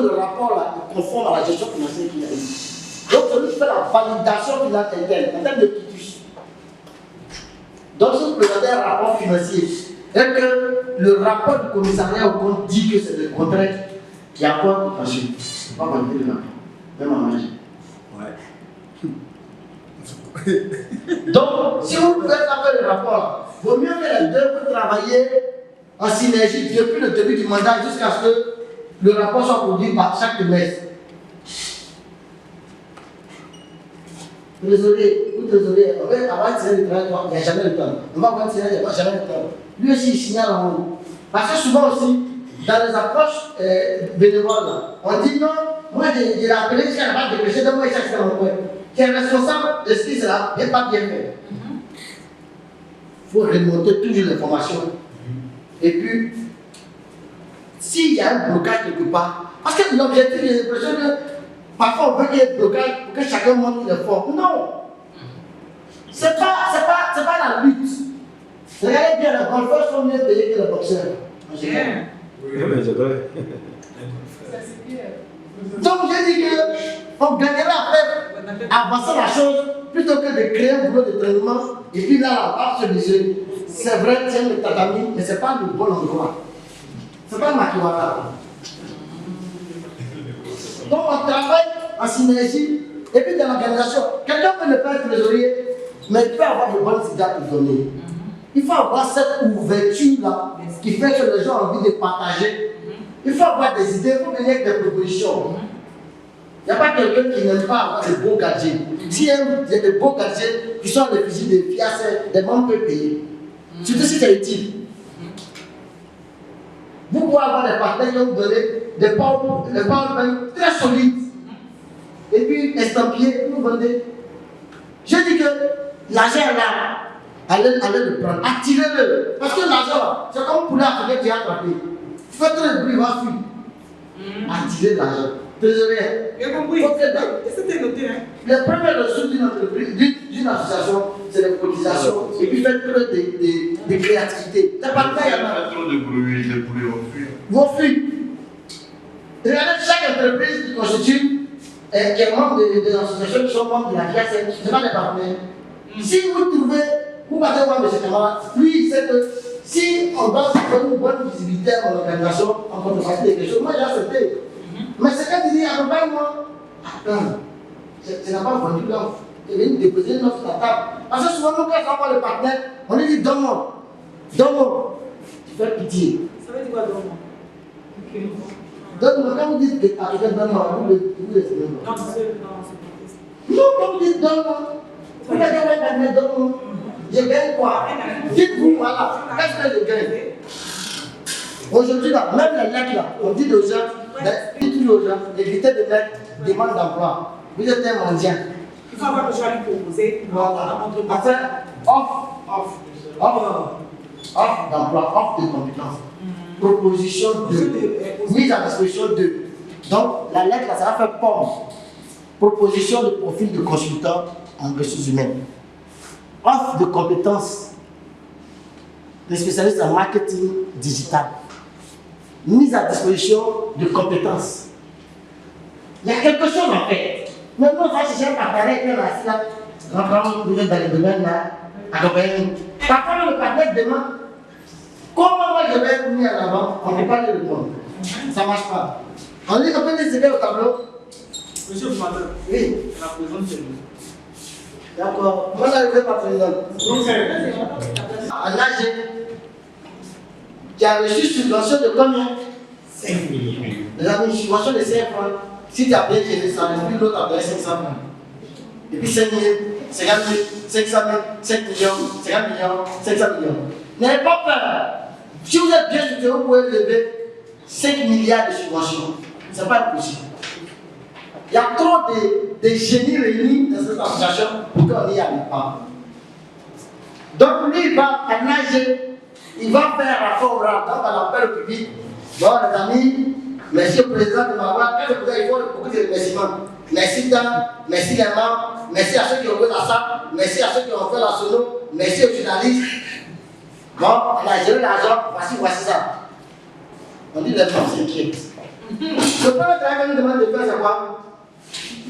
que le rapport là est conforme à la gestion financière qu'il y a eu. Donc, celui qui fait la validation finale interne, en termes de quitus. Donc, si vous présentez un rapport financier, et que le rapport du commissariat au compte dit que c'est le contraire, il y a quoi ensuite? Il ne faut pas valider le rapport, même en magie. Donc, si vous faites faire le rapport, il vaut mieux que les deux vous travaillez en synergie depuis le début du mandat jusqu'à ce que le rapport soit produit par chaque trimestre. Désolé, vous désolé, on va avoir tiré le travail, il n'y a jamais le temps. On va avoir tiré, il n'y a jamais le temps. Lui aussi, il signale en haut. Parce que souvent aussi, dans les approches bénévoles, on dit non, moi j'ai appelé, je n'ai pas dépêché, donc moi je cherche mon point. Qui est responsable de ce qui sera, n'est pas bien fait. Il faut remonter toujours l'information. Et puis, s'il y a un blocage quelque part, parce que l'objectif, j'ai l'impression que parfois on veut qu'il y ait un blocage pour que chacun montre qu'il est fort. Non! C'est pas la lutte. Regardez bien, les golfeurs sont mieux payés que les boxeurs. Oui, mais c'est vrai. Donc j'ai dit qu'on gagnerait à faire avancer la chose plutôt que de créer un boulot de traitement et puis là, on va se dire, c'est vrai, tiens le tatami, mais ce n'est pas le bon endroit. Ce n'est pas Makiwara. Donc on travaille en synergie et puis dans l'organisation. Quelqu'un peut ne pas être trésorier, mais il peut avoir de bonnes idées à te donner. Il faut avoir cette ouverture-là qui fait que les gens ont envie de partager. Il faut avoir des idées, il faut venir avec des propositions. Il n'y a pas quelqu'un qui n'aime pas avoir des beaux gadgets. S'il y a des beaux gadgets qui sont des fusils, des fiasses, des membres peuvent payer. Surtout si c'est utile. Vous pouvez avoir des partenaires qui vont vous donner des powerbanks très solides. Et puis estampillés, vous vendez. Je dis que l'argent est là. Allez le prendre, attirez-le. Parce que l'argent, c'est comme pour l'Africain qui a attrapé. Faites le bruit, il va fuir. Attirez l'argent. Désolé. J'ai compris. C'était noté. Les premières ressources d'une entreprise, d'une association, c'est les cotisations. Et puis faites preuve de créativité. C'est pas ça, il y en a. Trop de bruit, les poulets vont fuir. Vont fuir. Regardez chaque entreprise qui constitue, qui est membre des associations qui sont membres de la FIAC, ce n'est pas des partenaires. Si vous trouvez, vous partez voir M. Kamara, lui, il sait que si on doit donner une bonne visibilité à l'organisation en contrepartie de quelque chose, moi j'ai accepté. Mais c'est quand il dit, accompagne-moi. Attends, tu n'as pas vendu l'offre. Tu es venu déposer une offre sur la table. Parce que souvent, nous, quand on voit le partenaire, on lui dit, donne-moi. Donne-moi. Tu fais pitié. Ça veut dire quoi, donne-moi? Ok. Donne-moi, quand vous dites à quelqu'un, donne-moi, vous le savez. Non, c'est non, quand vous dites, donne-moi. Vous dites, ouais, donne-moi. Je gagne quoi? Dites-vous, voilà, qu'est-ce que je gagne? Aujourd'hui, là, même les lettres, là, on dit aux gens, dites aux gens, évitez de mettre demande d'emploi. Vous êtes un mendiant. Il faut avoir le choix à lui proposer. Voilà. Enfin, offre d'emploi, offre de compétences. Proposition de mise à disposition de. Donc, la lettre, là, ça va faire pomme. Proposition de profil de consultant en ressources humaines. Offre de compétences de spécialistes en marketing digital. Mise à disposition de compétences. Il y a quelque chose en fait. Mais nous, on va chercher un partenaire qui est assis là. Vous êtes dans le domaine là. Accompagner. Parfois, le partenaire demande comment moi je vais venir en avant. On ne peut pas lui répondre. Ça ne marche pas. On peut les aider au tableau. Monsieur le Commandant, oui. La présidente, c'est nous. D'accord. Moi, je vais ma présidente. En AG, tu as reçu subvention de combien? 5 millions. Les amis, subvention de 5 francs. Si tu as bien géré ça, puis l'autre a donné 500 francs. Et puis 5 000, 50 000, 500 000, 5 millions, 50 millions, 500 millions. N'ayez pas peur. Si vous êtes bien structuré, vous pouvez lever 5 milliards de subventions. Ce n'est pas impossible. Il y a trop de génies réunis dans cette association pour qu'on n'y arrive pas. Donc lui, il va nager, il va faire un rapport oral, donc on appelle au public. Bon les amis, merci au président de m'avoir, il faut beaucoup de remerciements. Merci Dan, merci les membres, merci à ceux qui ont fait la salle, merci à ceux qui ont fait la sono, merci aux journalistes. Bon, on a géré l'argent, voici ça. On dit les gens s'inquiètent. Le premier travail qu'on nous demande de faire, c'est quoi?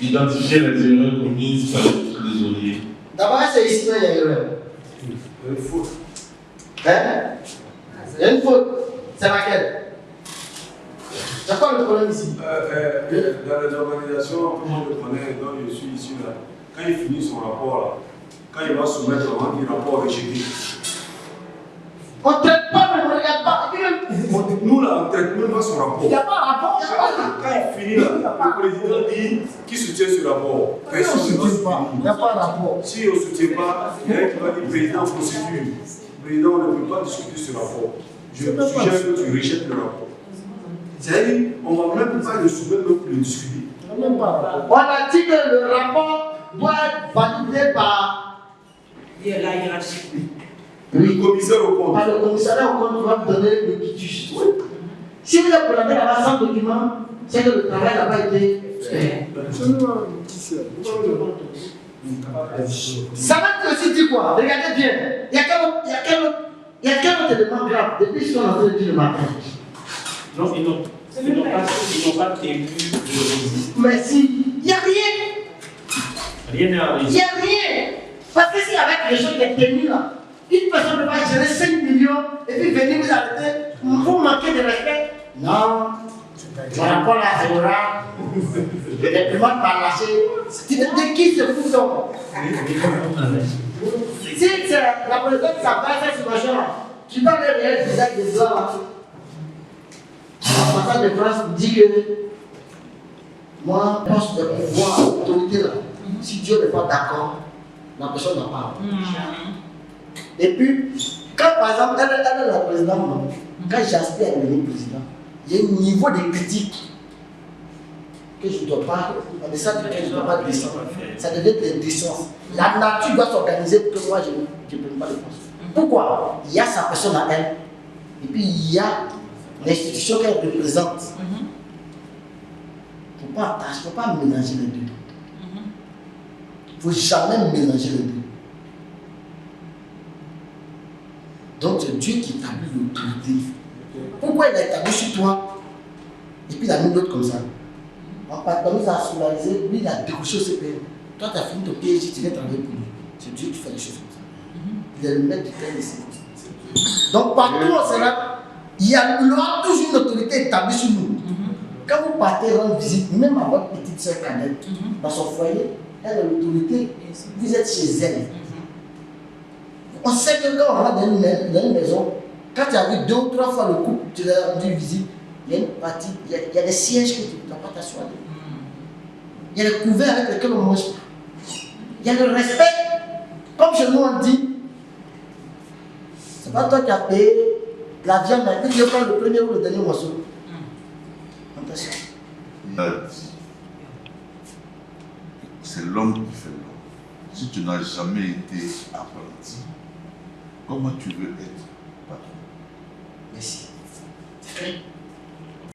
Identifier les erreurs commises par le trésorier. D'abord, c'est ici qu'il y a une erreur. Une faute. Hein? Il y a une faute. C'est laquelle? C'est quoi le problème ici? Dans les organisations, comme on le connaît, dont je suis ici, là, quand il finit son rapport, là, quand il va soumettre avant qu'il rapport rejeté. On ne traite pas, mais on ne regarde pas. Nous, là, on traite même pas son rapport. Il n'y a pas de rapport. Quand il finit, là, le président dit qui soutient ce rapport. Personne ne soutient pas. Il n'y a pas de rapport. Si on ne soutient pas, il y a un qui va dire président procédure. Président, on ne peut pas discuter ce rapport. Je suggère que tu rejettes le rapport. C'est-à-dire, on ne va même pas le soumettre pour le discuter. On a dit que le rapport doit être validé par La hiérarchie. Le commissaire au compte. Par le commissariat au compte va me donner le quitus. Si vous êtes programmé là-bas sans document, c'est que le travail n'a pas été fait. Ça va aussi dire quoi? Regardez bien. Il y a quel autre élément grave depuis ce qu'on a fait le matin? Non, ils n'ont pas prévu de résister. Mais si, il n'y a rien. Rien n'est Il arrivé. n'y a rien. Parce que si avec les gens qui sont tenus là, une personne ne va gérer 5 millions et puis venir vous arrêter, vous manquez de respect. Non. Le rapport là, c'est oral. Les primates par lâcher. De qui se fout donc? Si c'est la présidente qui s'appelle cette situation là, tu dois le réel visage des blancs là. L'ambassade de France dit que moi, poste de pouvoir, autorité là, si Dieu n'est pas d'accord, la personne n'a pas. Et puis, quand par exemple, elle est la présidente, quand j'aspire à devenir président, il y a un niveau de critique que je ne dois pas, en deçà duquel je ne dois pas descendre. Ça devient des distances. La nature doit s'organiser pour que moi je ne prenne pas de poste. Pourquoi? Il y a sa personne à elle, et puis il y a l'institution qu'elle représente. Il ne faut pas mélanger les deux. Il ne faut jamais mélanger les deux. Donc c'est Dieu qui établit l'autorité. Pourquoi il a établi sur toi et puis il a mis l'autre comme ça? On nous a scolarisé, lui il a décroché au CPM. Toi tu as fini ton PhD, tu viens travailler pour lui. C'est Dieu qui fait les choses comme ça. Il est le maître du terrain ici. Donc partout au Sénat, il y aura toujours une autorité établie sur nous. Quand vous partez rendre visite, même à votre petite soeur cadette, dans son foyer, elle a l'autorité, vous êtes chez elle. On sait que quand on va dans une maison, quand tu as vu 2 ou 3 fois le couple, tu l'as rendu visite, il y a une partie, il y a des sièges que tu ne dois pas t'asseoir. Il y a des couverts avec lesquels on mange. Il y a le respect. Comme chez nous on dit, c'est pas toi qui as payé la viande, mais tu veux prendre le premier ou le dernier morceau. Attention. Il a dit, c'est l'homme qui fait l'homme. Si tu n'as jamais été apprenti, comment tu veux être patron? Merci. C'est vrai.